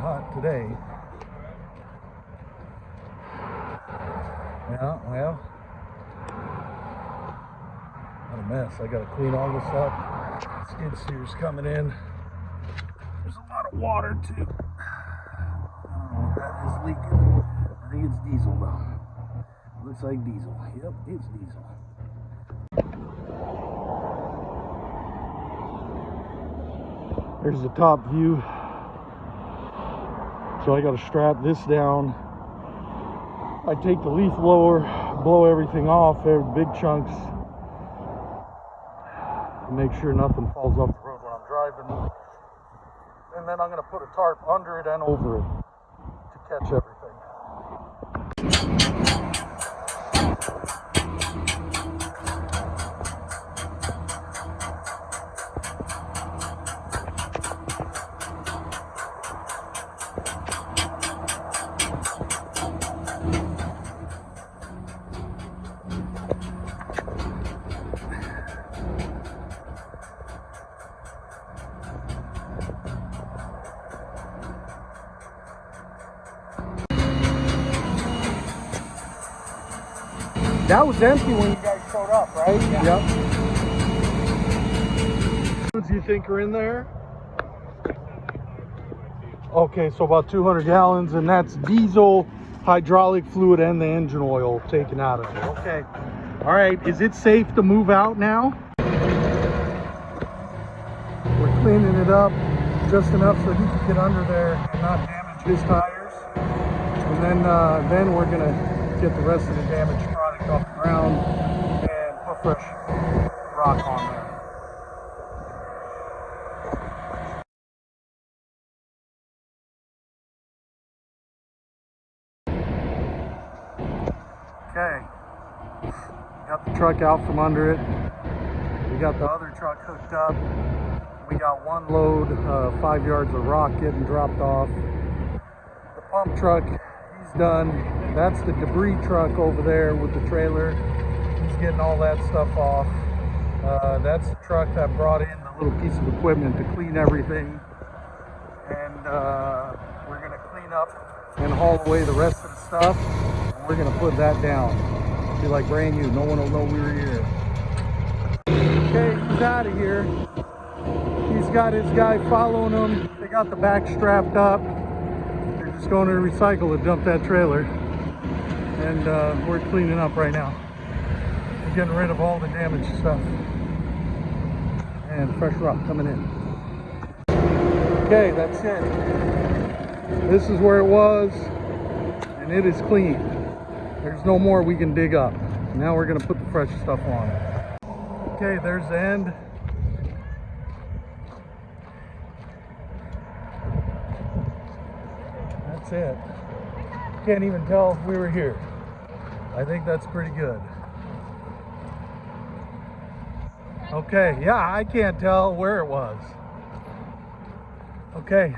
hot today. Yeah, well, what a mess. I gotta clean all this up. Skid steer's coming in. There's a lot of water too. Oh, that is leaking. I think it's diesel though. Looks like diesel. Yep, it's diesel. There's the top view. So I got to strap this down. I take the leaf blower, blow everything off, big chunks. Make sure nothing falls off the road when I'm driving. And then I'm going to put a tarp under it and over it to catch everything. That was empty when you guys showed up, right? Yeah. Yep. What do you think are in there? Okay, so about 200 gallons, and that's diesel, hydraulic fluid, and the engine oil taken out of it. Okay. All right, is it safe to move out now? We're cleaning it up just enough so he can get under there and not damage his tires. And then we're gonna get the rest of the damaged product off the ground and put fresh rock on there. Okay, got the truck out from under it. We got the other truck hooked up. We got one load, 5 yards of rock getting dropped off. The pump truck, he's done. That's the debris truck over there with the trailer. He's getting all that stuff off. That's the truck that brought in the little piece of equipment to clean everything. And we're gonna clean up and haul away the rest of the stuff. And we're gonna put that down. It'll be like brand new. No one will know we were here. Okay, he's out of here. He's got his guy following him. They got the back strapped up. They're just going to recycle to dump that trailer. And we're cleaning up right now. We're getting rid of all the damaged stuff. And fresh rock coming in. Okay, that's it. This is where it was. And it is clean. There's no more we can dig up. Now we're going to put the fresh stuff on. Okay, there's the end. That's it. Can't even tell if we were here. I think that's pretty good. Okay, yeah, I can't tell where it was. Okay.